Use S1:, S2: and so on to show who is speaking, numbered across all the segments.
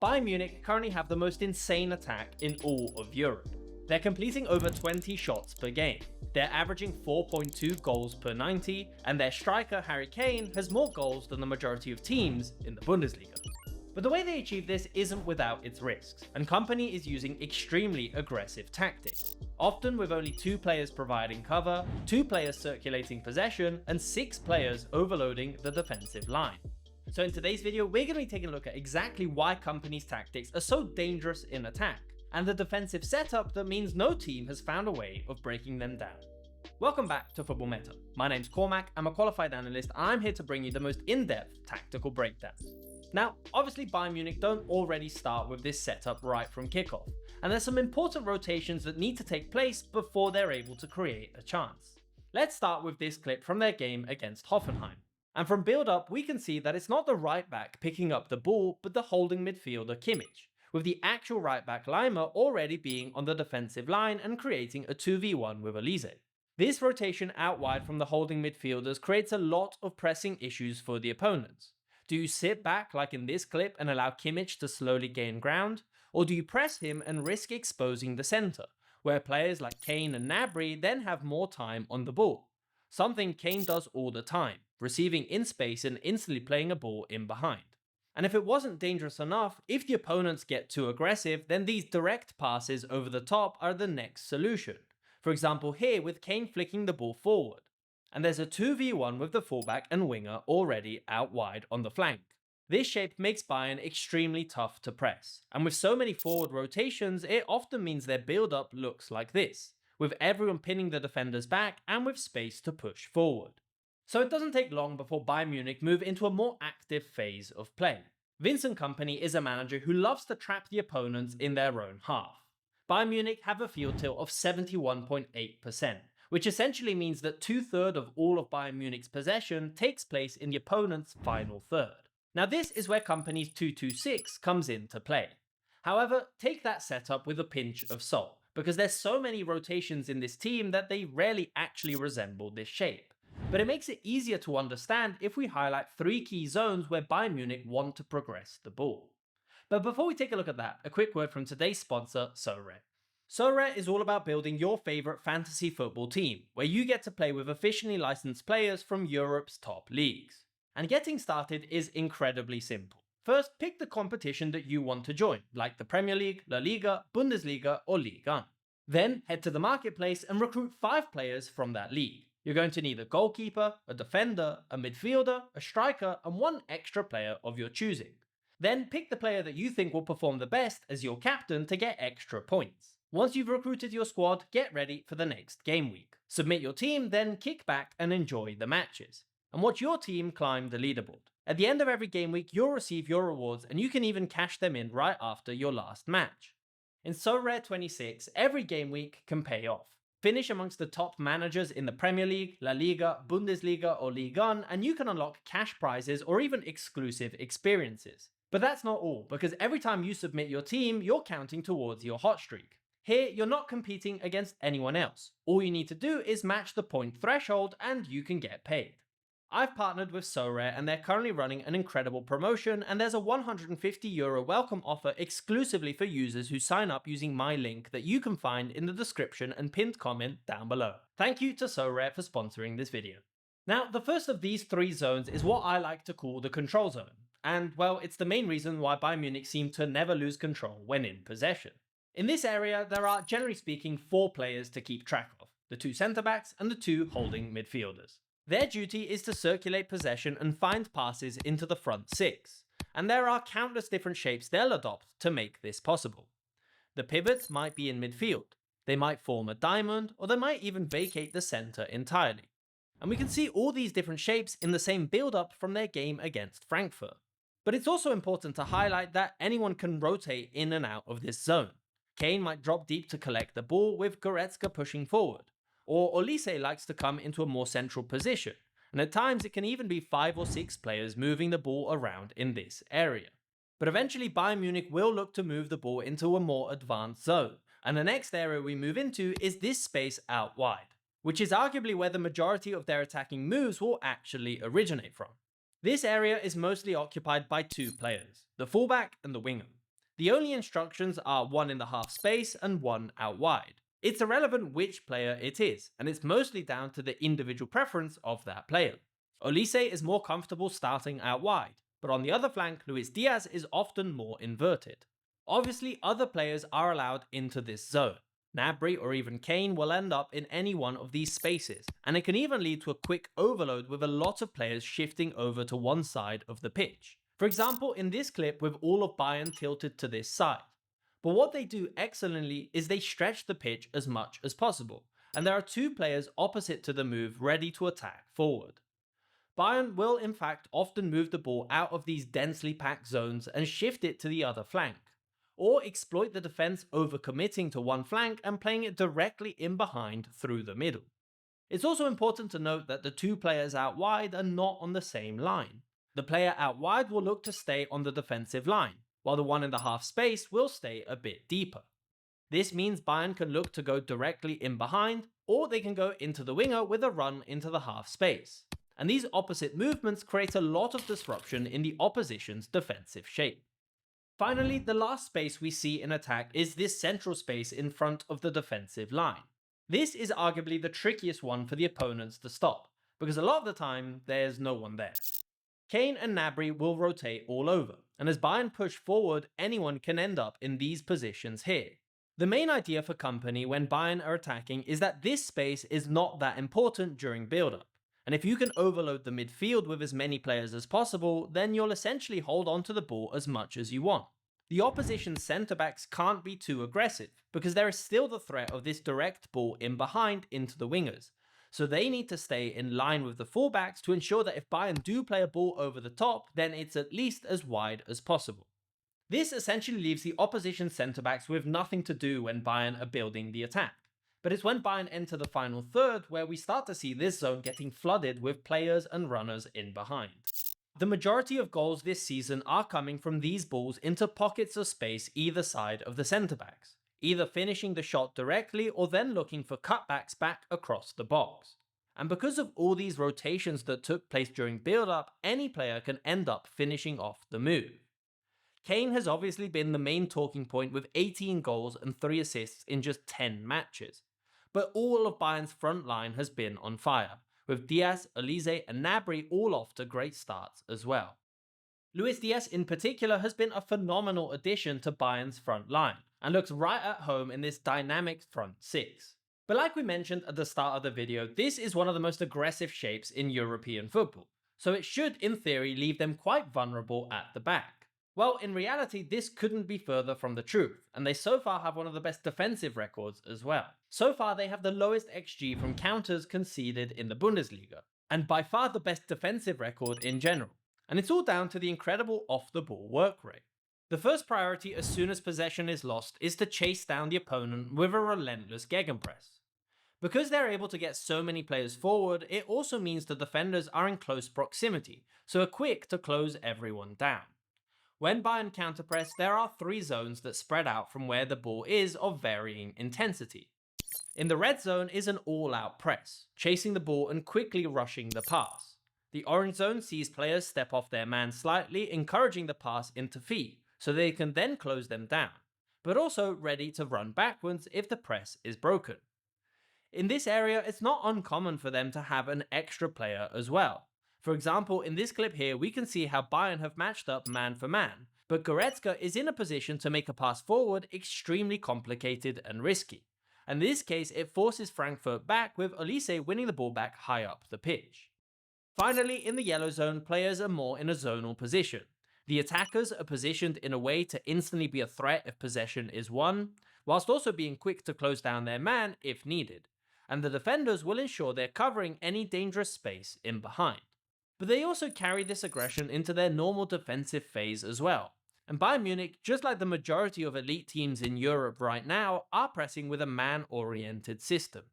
S1: Bayern Munich currently have the most insane attack in all of Europe. They're completing over 20 shots per game. They're averaging 4.2 goals per 90, and their striker Harry Kane has more goals than the majority of teams in the Bundesliga. But the way they achieve this isn't without its risks, and Kompany is using extremely aggressive tactics, often with only 2 players providing cover, 2 players circulating possession, and 6 players overloading the defensive line. So in today's video, we're going to be taking a look at exactly why Kompany's tactics are so dangerous in attack, and the defensive setup that means no team has found a way of breaking them down. Welcome back to Football Meta. My name's Cormac, I'm a qualified analyst, and I'm here to bring you the most in-depth tactical breakdown. Now, obviously Bayern Munich don't already start with this setup right from kickoff, and there's some important rotations that need to take place before they're able to create a chance. Let's start with this clip from their game against Hoffenheim. And from build-up, we can see that it's not the right back picking up the ball, but the holding midfielder Kimmich, with the actual right back Leimer already being on the defensive line and creating a 2v1 with Elise. This rotation out wide from the holding midfielders creates a lot of pressing issues for the opponents. Do you sit back like in this clip and allow Kimmich to slowly gain ground? Or do you press him and risk exposing the centre, where players like Kane and Gnabry then have more time on the ball? Something Kane does all the time, receiving in space and instantly playing a ball in behind. And if it wasn't dangerous enough, if the opponents get too aggressive, then these direct passes over the top are the next solution. For example here with Kane flicking the ball forward. And there's a 2v1 with the fullback and winger already out wide on the flank. This shape makes Bayern extremely tough to press, and with so many forward rotations, it often means their build-up looks like this, with everyone pinning the defenders back and with space to push forward. So it doesn't take long before Bayern Munich move into a more active phase of play. Vincent Kompany is a manager who loves to trap the opponents in their own half. Bayern Munich have a field tilt of 71.8%, which essentially means that 2/3 of all of Bayern Munich's possession takes place in the opponent's final third. Now this is where Kompany's 2-2-6 comes into play. However, take that setup with a pinch of salt, because there's so many rotations in this team that they rarely actually resemble this shape. But it makes it easier to understand if we highlight 3 key zones where Bayern Munich want to progress the ball. But before we take a look at that, a quick word from today's sponsor, SoRare. SoRare is all about building your favourite fantasy football team, where you get to play with officially licensed players from Europe's top leagues. And getting started is incredibly simple. First, pick the competition that you want to join, like the Premier League, La Liga, Bundesliga or Ligue 1. Then head to the marketplace and recruit 5 players from that league. You're going to need a goalkeeper, a defender, a midfielder, a striker, and 1 extra player of your choosing. Then pick the player that you think will perform the best as your captain to get extra points. Once you've recruited your squad, get ready for the next game week. Submit your team, then kick back and enjoy the matches. And watch your team climb the leaderboard. At the end of every game week, you'll receive your rewards and you can even cash them in right after your last match. In SoRare 26, every game week can pay off. Finish amongst the top managers in the Premier League, La Liga, Bundesliga or Ligue 1 and you can unlock cash prizes or even exclusive experiences. But that's not all, because every time you submit your team, you're counting towards your hot streak. Here, you're not competing against anyone else. All you need to do is match the point threshold and you can get paid. I've partnered with SoRare and they're currently running an incredible promotion, and there's a €150 welcome offer exclusively for users who sign up using my link that you can find in the description and pinned comment down below. Thank you to SoRare for sponsoring this video. Now, the first of these 3 zones is what I like to call the control zone. And, well, it's the main reason why Bayern Munich seem to never lose control when in possession. In this area, there are, generally speaking, 4 players to keep track of, the 2 centre-backs and the 2 holding midfielders. Their duty is to circulate possession and find passes into the front 6, and there are countless different shapes they'll adopt to make this possible. The pivots might be in midfield, they might form a diamond, or they might even vacate the centre entirely. And we can see all these different shapes in the same build-up from their game against Frankfurt. But it's also important to highlight that anyone can rotate in and out of this zone. Kane might drop deep to collect the ball with Goretzka pushing forward, or Olise likes to come into a more central position, and at times it can even be 5 or 6 players moving the ball around in this area. But eventually Bayern Munich will look to move the ball into a more advanced zone, and the next area we move into is this space out wide, which is arguably where the majority of their attacking moves will actually originate from. This area is mostly occupied by 2 players, the fullback and the winger. The only instructions are one in the half space and one out wide. It's irrelevant which player it is, and it's mostly down to the individual preference of that player. Olise is more comfortable starting out wide, but on the other flank, Luis Diaz is often more inverted. Obviously, other players are allowed into this zone. Gnabry or even Kane will end up in any one of these spaces, and it can even lead to a quick overload with a lot of players shifting over to one side of the pitch. For example, in this clip with all of Bayern tilted to this side. But what they do excellently is they stretch the pitch as much as possible, and there are two players opposite to the move ready to attack forward. Bayern will in fact often move the ball out of these densely packed zones and shift it to the other flank, or exploit the defense overcommitting to one flank and playing it directly in behind through the middle. It's also important to note that the two players out wide are not on the same line. The player out wide will look to stay on the defensive line, while the one in the half space will stay a bit deeper. This means Bayern can look to go directly in behind, or they can go into the winger with a run into the half space. And these opposite movements create a lot of disruption in the opposition's defensive shape. Finally, the last space we see in attack is this central space in front of the defensive line. This is arguably the trickiest one for the opponents to stop, because a lot of the time, there's no one there. Kane and Gnabry will rotate all over, and as Bayern push forward, anyone can end up in these positions here. The main idea for Kompany when Bayern are attacking is that this space is not that important during build-up, and if you can overload the midfield with as many players as possible, then you'll essentially hold on to the ball as much as you want. The opposition's centre-backs can't be too aggressive, because there is still the threat of this direct ball in behind into the wingers, so they need to stay in line with the fullbacks to ensure that if Bayern do play a ball over the top, then it's at least as wide as possible. This essentially leaves the opposition centre-backs with nothing to do when Bayern are building the attack. But it's when Bayern enter the final third where we start to see this zone getting flooded with players and runners in behind. The majority of goals this season are coming from these balls into pockets of space either side of the centre-backs, either finishing the shot directly or then looking for cutbacks back across the box. And because of all these rotations that took place during build-up, any player can end up finishing off the move. Kane has obviously been the main talking point with 18 goals and 3 assists in just 10 matches. But all of Bayern's front line has been on fire, with Diaz, Olise and Gnabry all off to great starts as well. Luis Diaz in particular has been a phenomenal addition to Bayern's front line, and looks right at home in this dynamic front six. But like we mentioned at the start of the video, this is one of the most aggressive shapes in European football, so it should in theory leave them quite vulnerable at the back. Well, in reality, this couldn't be further from the truth, and they so far have one of the best defensive records as well. So far, they have the lowest XG from counters conceded in the Bundesliga, and by far the best defensive record in general. And it's all down to the incredible off-the-ball work rate. The first priority as soon as possession is lost is to chase down the opponent with a relentless gegenpress. Because they're able to get so many players forward, it also means the defenders are in close proximity, so are quick to close everyone down. When Bayern counterpress, there are 3 zones that spread out from where the ball is of varying intensity. In the red zone is an all-out press, chasing the ball and quickly rushing the pass. The orange zone sees players step off their man slightly, encouraging the pass into feet, so they can then close them down, but also ready to run backwards if the press is broken. In this area, it's not uncommon for them to have an extra player as well. For example, in this clip here, we can see how Bayern have matched up man for man, but Goretzka is in a position to make a pass forward extremely complicated and risky. In this case, it forces Frankfurt back, with Olise winning the ball back high up the pitch. Finally, in the yellow zone, players are more in a zonal position. The attackers are positioned in a way to instantly be a threat if possession is won, whilst also being quick to close down their man if needed, and the defenders will ensure they're covering any dangerous space in behind. But they also carry this aggression into their normal defensive phase as well. And Bayern Munich, just like the majority of elite teams in Europe right now, are pressing with a man-oriented system.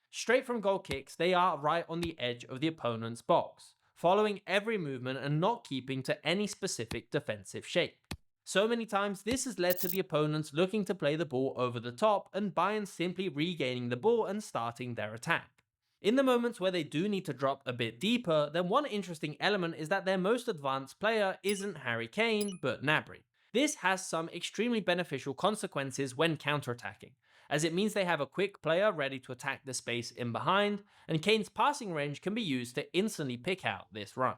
S1: Straight from goal kicks, they are right on the edge of the opponent's box, following every movement and not keeping to any specific defensive shape. So many times this has led to the opponents looking to play the ball over the top and Bayern simply regaining the ball and starting their attack. In the moments where they do need to drop a bit deeper, then one interesting element is that their most advanced player isn't Harry Kane, but Gnabry. This has some extremely beneficial consequences when counterattacking, as it means they have a quick player ready to attack the space in behind, and Kane's passing range can be used to instantly pick out this run.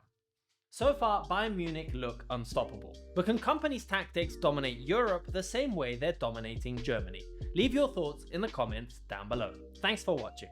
S1: So far, Bayern Munich look unstoppable, but can Kompany's tactics dominate Europe the same way they're dominating Germany? Leave your thoughts in the comments down below. Thanks for watching.